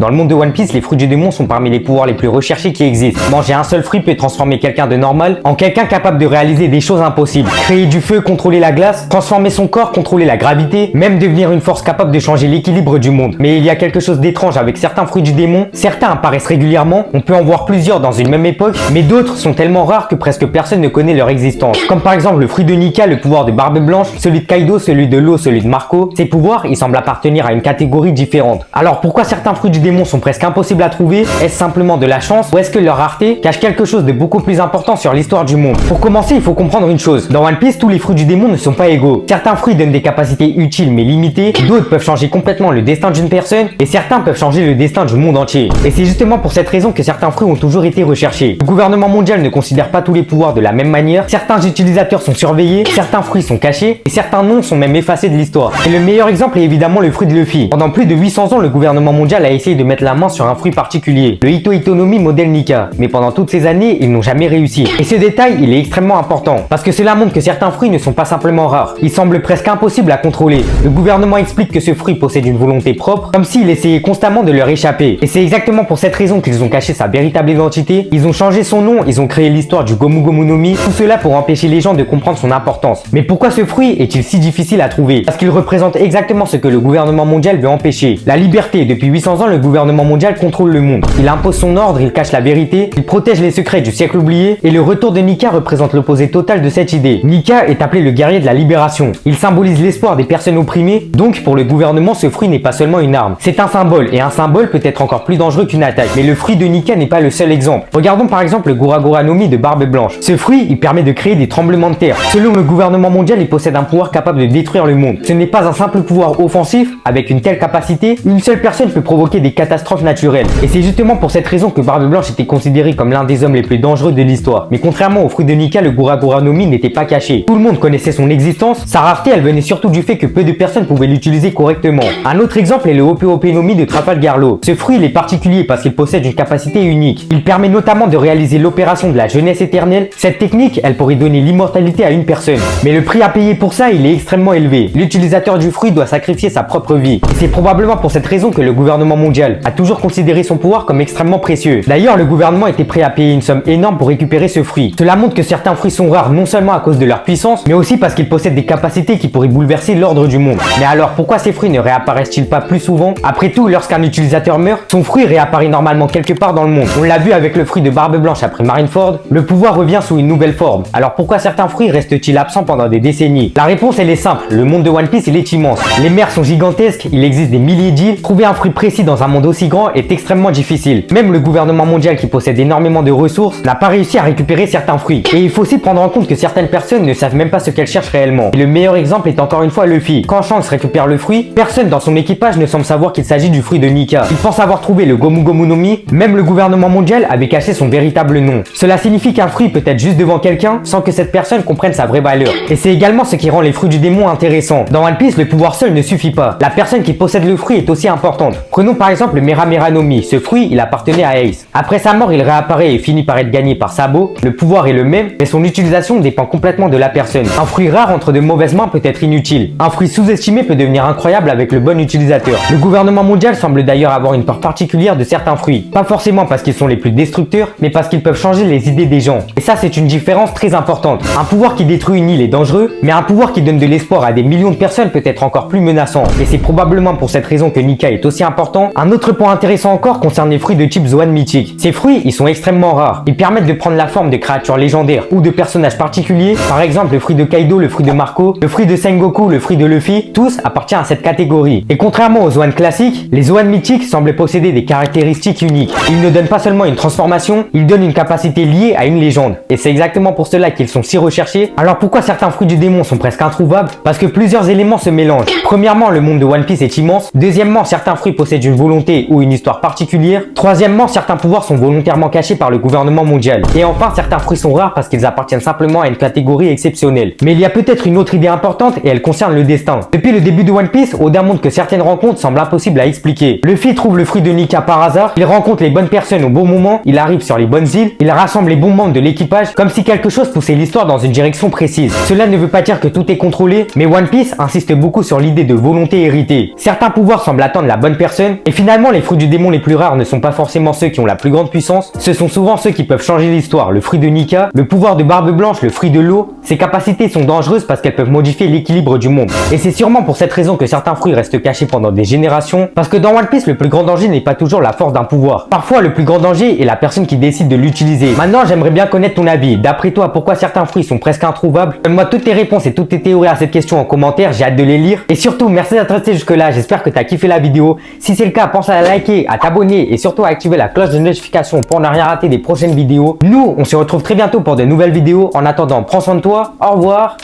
Dans le monde de One Piece, les fruits du démon sont parmi les pouvoirs les plus recherchés qui existent. Manger un seul fruit peut transformer quelqu'un de normal en quelqu'un capable de réaliser des choses impossibles. Créer du feu, contrôler la glace, transformer son corps, contrôler la gravité, même devenir une force capable de changer l'équilibre du monde. Mais il y a quelque chose d'étrange avec certains fruits du démon. Certains apparaissent régulièrement, on peut en voir plusieurs dans une même époque, mais d'autres sont tellement rares que presque personne ne connaît leur existence. Comme par exemple le fruit de Nika, le pouvoir de Barbe Blanche, celui de Kaido, celui de l'eau, celui de Marco. Ces pouvoirs, ils semblent appartenir à une catégorie différente. Alors pourquoi certains fruits du démon sont presque impossibles à trouver? Est-ce simplement de la chance ou est-ce que leur rareté cache quelque chose de beaucoup plus important sur l'histoire du monde? Pour commencer, il faut comprendre une chose. Dans One Piece, tous les fruits du démon ne sont pas égaux. Certains fruits donnent des capacités utiles mais limitées, d'autres peuvent changer complètement le destin d'une personne et certains peuvent changer le destin du monde entier. Et c'est justement pour cette raison que certains fruits ont toujours été recherchés. Le gouvernement mondial ne considère pas tous les pouvoirs de la même manière, certains utilisateurs sont surveillés, certains fruits sont cachés et certains noms sont même effacés de l'histoire. Et le meilleur exemple est évidemment le fruit de Luffy. Pendant plus de 800 ans, le gouvernement mondial a essayé de mettre la main sur un fruit particulier, le Hito Hitonomi modèle Nika. Mais pendant toutes ces années, ils n'ont jamais réussi. Et ce détail, il est extrêmement important, parce que cela montre que certains fruits ne sont pas simplement rares. Ils semblent presque impossibles à contrôler. Le gouvernement explique que ce fruit possède une volonté propre, comme s'il essayait constamment de leur échapper. Et c'est exactement pour cette raison qu'ils ont caché sa véritable identité, ils ont changé son nom, ils ont créé l'histoire du Gomu Gomu no Mi, tout cela pour empêcher les gens de comprendre son importance. Mais pourquoi ce fruit est-il si difficile à trouver? Parce qu'il représente exactement ce que le gouvernement mondial veut empêcher. La liberté. Depuis 800 ans, le gouvernement mondial contrôle le monde. Il impose son ordre, il cache la vérité, il protège les secrets du siècle oublié, et le retour de Nika représente l'opposé total de cette idée. Nika est appelé le guerrier de la libération. Il symbolise l'espoir des personnes opprimées, donc pour le gouvernement, ce fruit n'est pas seulement une arme. C'est un symbole, et un symbole peut être encore plus dangereux qu'une attaque. Mais le fruit de Nika n'est pas le seul exemple. Regardons par exemple le Gura Gura no Mi de Barbe Blanche. Ce fruit, il permet de créer des tremblements de terre. Selon le gouvernement mondial, il possède un pouvoir capable de détruire le monde. Ce n'est pas un simple pouvoir offensif. Avec une telle capacité, une seule personne peut provoquer des catastrophes naturelles. Et c'est justement pour cette raison que Barbe Blanche était considéré comme l'un des hommes les plus dangereux de l'histoire. Mais contrairement au fruit de Nika, le Gura Gura no Mi n'était pas caché. Tout le monde connaissait son existence. Sa rareté, elle venait surtout du fait que peu de personnes pouvaient l'utiliser correctement. Un autre exemple est le Hope Hope no Mi de Trafalgar Law. Ce fruit, il est particulier parce qu'il possède une capacité unique. Il permet notamment de réaliser l'opération de la jeunesse éternelle. Cette technique, elle pourrait donner l'immortalité à une personne. Mais le prix à payer pour ça, il est extrêmement élevé. L'utilisateur du fruit doit sacrifier sa propre vie. Et c'est probablement pour cette raison que le gouvernement mondial a toujours considéré son pouvoir comme extrêmement précieux. D'ailleurs, le gouvernement était prêt à payer une somme énorme pour récupérer ce fruit. Cela montre que certains fruits sont rares non seulement à cause de leur puissance, mais aussi parce qu'ils possèdent des capacités qui pourraient bouleverser l'ordre du monde. Mais alors, pourquoi ces fruits ne réapparaissent-ils pas plus souvent? Après tout, lorsqu'un utilisateur meurt, son fruit réapparaît normalement quelque part dans le monde. On l'a vu avec le fruit de Barbe Blanche après Marineford, le pouvoir revient sous une nouvelle forme. Alors pourquoi certains fruits restent-ils absents pendant des décennies? La réponse elle est simple, le monde de One Piece il est immense. Les mers sont gigantesques, il existe des milliers d'îles, trouver un fruit précis dans un monde aussi grand est extrêmement difficile. Même le gouvernement mondial qui possède énormément de ressources n'a pas réussi à récupérer certains fruits. Et il faut aussi prendre en compte que certaines personnes ne savent même pas ce qu'elles cherchent réellement. Et le meilleur exemple est encore une fois Luffy. Quand Shanks récupère le fruit, personne dans son équipage ne semble savoir qu'il s'agit du fruit de Nika. Il pense avoir trouvé le Gomu Gomu no Mi, même le gouvernement mondial avait caché son véritable nom. Cela signifie qu'un fruit peut être juste devant quelqu'un sans que cette personne comprenne sa vraie valeur. Et c'est également ce qui rend les fruits du démon intéressants. Dans One Piece, le pouvoir seul ne suffit pas. La personne qui possède le fruit est aussi importante. Prenons par exemple le Mera Mera no Mi. Ce fruit, il appartenait à Ace. Après sa mort, il réapparaît et finit par être gagné par Sabo. Le pouvoir est le même, mais son utilisation dépend complètement de la personne. Un fruit rare entre de mauvaises mains peut être inutile. Un fruit sous-estimé peut devenir incroyable avec le bon utilisateur. Le gouvernement mondial semble d'ailleurs avoir une peur particulière de certains fruits. Pas forcément parce qu'ils sont les plus destructeurs, mais parce qu'ils peuvent changer les idées des gens. Et ça, c'est une différence très importante. Un pouvoir qui détruit une île est dangereux, mais un pouvoir qui donne de l'espoir à des millions de personnes peut être encore plus menaçant. Et c'est probablement pour cette raison que Nika est aussi important. Un autre point intéressant encore concerne les fruits de type Zoan mythique. Ces fruits, ils sont extrêmement rares. Ils permettent de prendre la forme de créatures légendaires ou de personnages particuliers. Par exemple, le fruit de Kaido, le fruit de Marco, le fruit de Sengoku, le fruit de Luffy, tous appartiennent à cette catégorie. Et contrairement aux Zoan classiques, les Zoan mythiques semblent posséder des caractéristiques uniques. Ils ne donnent pas seulement une transformation, ils donnent une capacité liée à une légende. Et c'est exactement pour cela qu'ils sont si recherchés. Alors pourquoi certains fruits du démon sont presque introuvables? Parce que plusieurs éléments se mélangent. Premièrement, le monde de One Piece est immense. Deuxièmement, certains fruits possèdent une volonté ou une histoire particulière. Troisièmement, certains pouvoirs sont volontairement cachés par le gouvernement mondial. Et enfin, certains fruits sont rares parce qu'ils appartiennent simplement à une catégorie exceptionnelle. Mais il y a peut-être une autre idée importante et elle concerne le destin. Depuis le début de One Piece, Oda montre que certaines rencontres semblent impossibles à expliquer. Luffy trouve le fruit de Nika par hasard, il rencontre les bonnes personnes au bon moment, il arrive sur les bonnes îles, il rassemble les bons membres de l'équipage, comme si quelque chose poussait l'histoire dans une direction précise. Cela ne veut pas dire que tout est contrôlé, mais One Piece insiste beaucoup sur l'idée de volonté héritée. Certains pouvoirs semblent attendre la bonne personne, et finalement Finalement, les fruits du démon les plus rares ne sont pas forcément ceux qui ont la plus grande puissance, ce sont souvent ceux qui peuvent changer l'histoire. Le fruit de Nika, le pouvoir de Barbe Blanche, le fruit de l'eau, ces capacités sont dangereuses parce qu'elles peuvent modifier l'équilibre du monde. Et c'est sûrement pour cette raison que certains fruits restent cachés pendant des générations, parce que dans One Piece, le plus grand danger n'est pas toujours la force d'un pouvoir. Parfois, le plus grand danger est la personne qui décide de l'utiliser. Maintenant, j'aimerais bien connaître ton avis. D'après toi, pourquoi certains fruits sont presque introuvables? Donne-moi toutes tes réponses et toutes tes théories à cette question en commentaire, j'ai hâte de les lire. Et surtout, merci d'être resté jusque là, j'espère que tu as kiffé la vidéo. Si c'est le cas, pense à la liker, à t'abonner et surtout à activer la cloche de notification pour ne rien rater des prochaines vidéos. Nous, on se retrouve très bientôt pour de nouvelles vidéos. En attendant, prends soin de toi, au revoir.